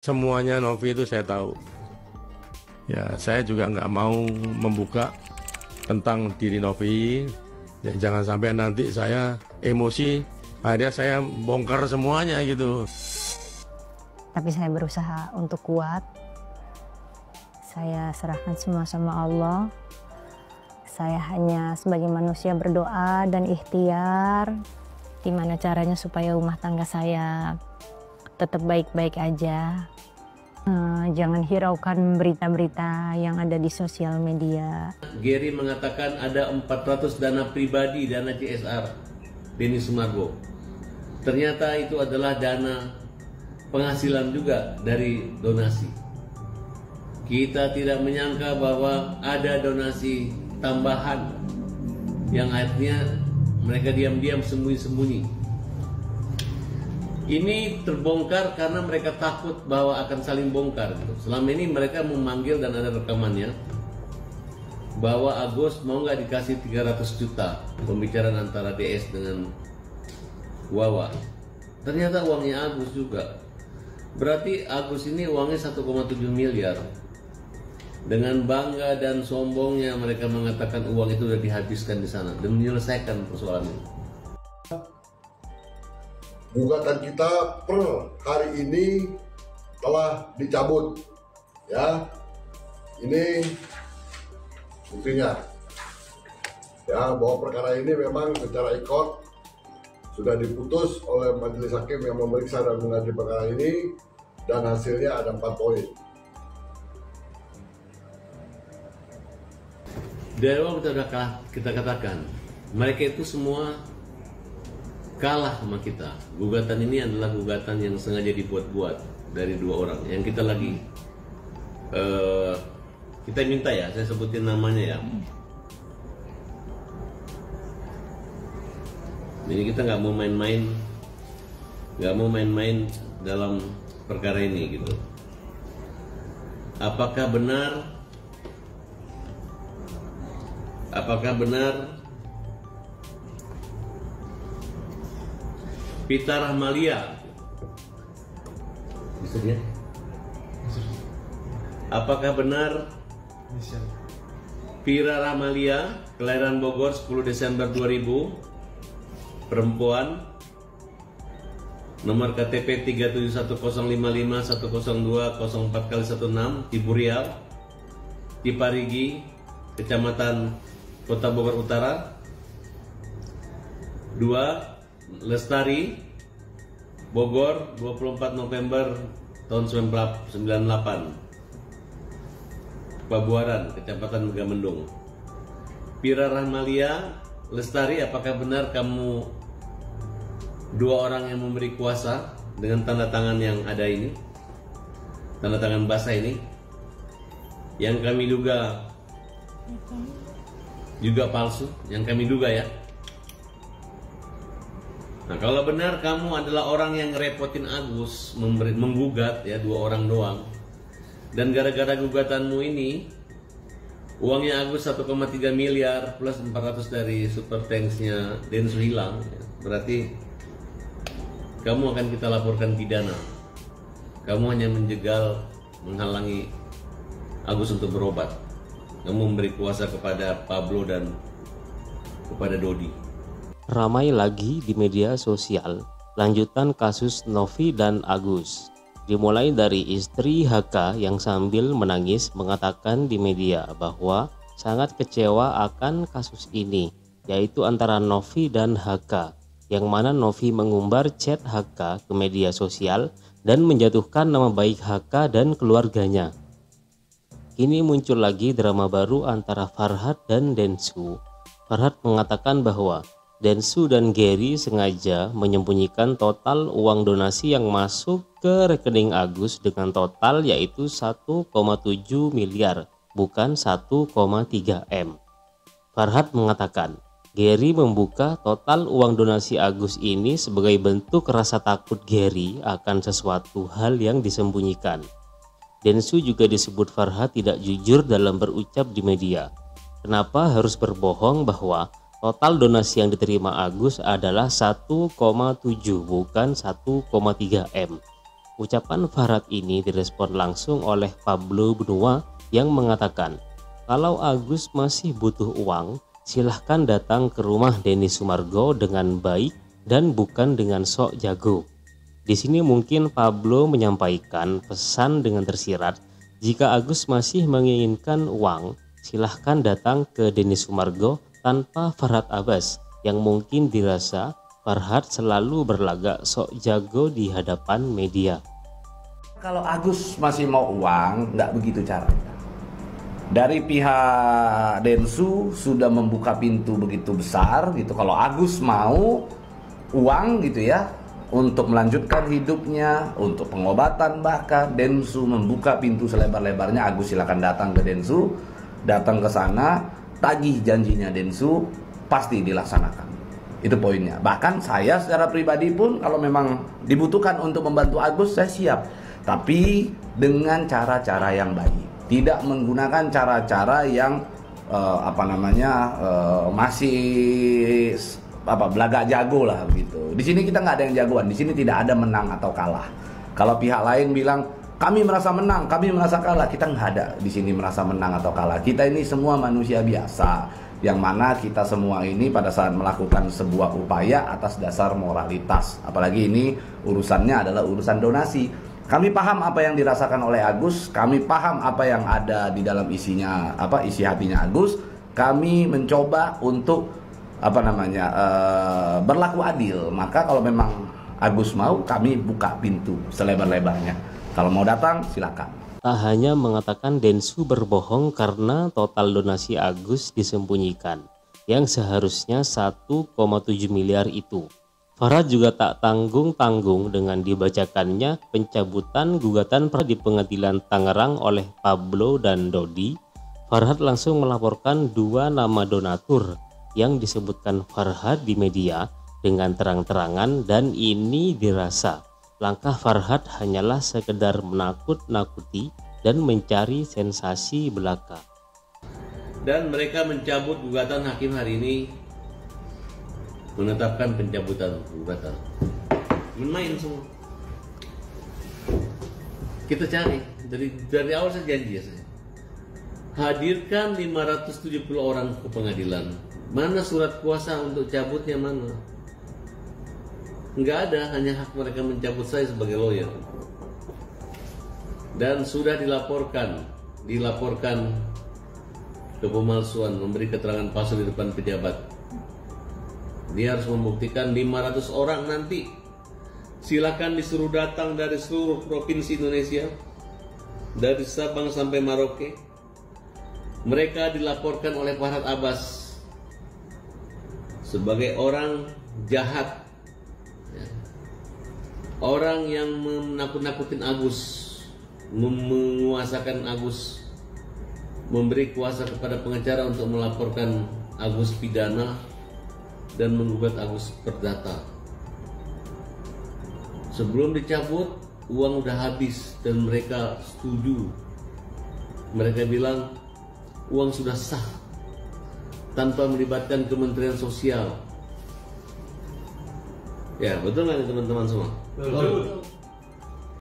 Semuanya Novi itu saya tahu. Ya, saya juga nggak mau membuka tentang diri Novi. Ya, jangan sampai nanti saya emosi, akhirnya saya bongkar semuanya gitu. Tapi saya berusaha untuk kuat. Saya serahkan semua sama Allah. Saya hanya sebagai manusia berdoa dan ikhtiar. Gimana caranya supaya rumah tangga saya tetap baik-baik aja. Jangan hiraukan berita-berita yang ada di sosial media. Gary mengatakan ada 400 dana pribadi, dana CSR Denny Sumargo. Ternyata itu adalah dana penghasilan juga dari donasi. Kita tidak menyangka bahwa ada donasi tambahan yang akhirnya mereka diam-diam sembunyi-sembunyi. Ini terbongkar karena mereka takut bahwa akan saling bongkar. Selama ini mereka memanggil dan ada rekamannya bahwa Agus mau nggak dikasih 300 juta pembicaraan antara DS dengan Wawa. Ternyata uangnya Agus juga. Berarti Agus ini uangnya 1,7 miliar. Dengan bangga dan sombongnya mereka mengatakan uang itu sudah dihabiskan di sana dan menyelesaikan persoalan ini. Gugatan kita per hari ini telah dicabut, ya. Ini buktinya, ya, bahwa perkara ini memang secara ikut sudah diputus oleh majelis hakim yang memeriksa dan mengadili perkara ini, dan hasilnya ada 4 poin. Dari awal kita katakan mereka itu semua kalah sama kita. Gugatan ini adalah gugatan yang sengaja dibuat-buat dari 2 orang yang kita lagi kita minta, ya, saya sebutin namanya, ya. Jadi kita nggak mau main-main dalam perkara ini gitu. Apakah benar Pita Rahmalia, bisa dia? Apakah benar Pira Rahmalia, kelahiran Bogor 10 Desember 2000, perempuan, nomor KTP 371055102040 Tiburial, Ciparigi, Kecamatan Kota Bogor Utara. 2. Lestari, Bogor, 24 November tahun 1998. Pabuaran, Kecamatan Megamendung. Pira Rahmalia, Lestari, apakah benar kamu 2 orang yang memberi kuasa dengan tanda tangan yang ada ini, tanda tangan basah ini, yang kami duga juga palsu, yang kami duga, ya. Nah, kalau benar kamu adalah orang yang ngerepotin Agus, menggugat, ya, 2 orang doang, dan gara-gara gugatanmu ini uangnya Agus 1,3 miliar plus 400 dari super thanks-nya Densu hilang, ya, berarti kamu akan kita laporkan pidana. Kamu hanya menjegal, menghalangi Agus untuk berobat. Kamu memberi kuasa kepada Pablo dan kepada Dodi. Ramai lagi di media sosial lanjutan kasus Novi dan Agus. Dimulai dari istri HK yang sambil menangis mengatakan di media bahwa sangat kecewa akan kasus ini, yaitu antara Novi dan HK, yang mana Novi mengumbar chat HK ke media sosial dan menjatuhkan nama baik HK dan keluarganya. Kini muncul lagi drama baru antara Farhad dan Densu. Farhad mengatakan bahwa Densu dan Gary sengaja menyembunyikan total uang donasi yang masuk ke rekening Agus dengan total yaitu 1,7 miliar, bukan 1,3 M. Farhad mengatakan Gary membuka total uang donasi Agus ini sebagai bentuk rasa takut Gary akan sesuatu hal yang disembunyikan. Densu juga disebut Farhad tidak jujur dalam berucap di media. Kenapa harus berbohong bahwa total donasi yang diterima Agus adalah 1,7 bukan 1,3 M. Ucapan Farhad ini direspon langsung oleh Pablo Benua yang mengatakan, kalau Agus masih butuh uang, silahkan datang ke rumah Denny Sumargo dengan baik dan bukan dengan sok jago. Di sini mungkin Pablo menyampaikan pesan dengan tersirat, jika Agus masih menginginkan uang, silahkan datang ke Denny Sumargo tanpa Farhad Abbas, yang mungkin dirasa Farhad selalu berlagak sok jago di hadapan media. Kalau Agus masih mau uang, nggak begitu caranya. Dari pihak Densu sudah membuka pintu begitu besar gitu. Kalau Agus mau uang gitu ya, untuk melanjutkan hidupnya, untuk pengobatan bahkan, Densu membuka pintu selebar-lebarnya. Agus silakan datang ke Densu, datang ke sana, tagih janjinya Densu, pasti dilaksanakan. Itu poinnya. Bahkan saya secara pribadi pun kalau memang dibutuhkan untuk membantu Agus, saya siap. Tapi dengan cara-cara yang baik, tidak menggunakan cara-cara yang masih belagak jago lah begitu. Di sini kita nggak ada yang jagoan. Di sini tidak ada menang atau kalah. Kalau pihak lain bilang kami merasa menang, kami merasa kalah, kita nggak ada di sini merasa menang atau kalah. Kita ini semua manusia biasa, yang mana kita semua ini pada saat melakukan sebuah upaya atas dasar moralitas. Apalagi ini urusannya adalah urusan donasi. Kami paham apa yang dirasakan oleh Agus, kami paham apa yang ada di dalam isinya, isi hatinya Agus. Kami mencoba untuk berlaku adil. Maka kalau memang Agus mau, kami buka pintu selebar-lebarnya. Kalau mau datang, silakan. Tak hanya mengatakan Densu berbohong karena total donasi Agus disembunyikan, yang seharusnya 1,7 miliar itu. Farhad juga tak tanggung-tanggung dengan dibacakannya pencabutan gugatan di pengadilan Tangerang oleh Pablo dan Dodi. Farhad langsung melaporkan 2 nama donatur yang disebutkan Farhad di media dengan terang-terangan, dan ini dirasa langkah Farhad hanyalah sekedar menakut-nakuti dan mencari sensasi belaka. Dan mereka mencabut gugatan hakim hari ini, menetapkan pencabutan gugatan. Main semua. Kita cari dari awal saya janji ya saya. Hadirkan 570 orang ke pengadilan. Mana surat kuasa untuk cabutnya mana? Enggak ada, hanya hak mereka mencabut saya sebagai lawyer. Dan sudah dilaporkan ke pemalsuan, memberi keterangan palsu di depan pejabat. Dia harus membuktikan 500 orang nanti. Silakan disuruh datang dari seluruh provinsi Indonesia, dari Sabang sampai Merauke. Mereka dilaporkan oleh Farhad Abbas sebagai orang jahat, orang yang menakut-nakutin Agus, menguasakan Agus, memberi kuasa kepada pengacara untuk melaporkan Agus pidana dan menggugat Agus perdata. Sebelum dicabut, uang udah habis dan mereka setuju. Mereka bilang uang sudah sah tanpa melibatkan Kementerian Sosial. Ya, betul nggak teman-teman semua? Betul.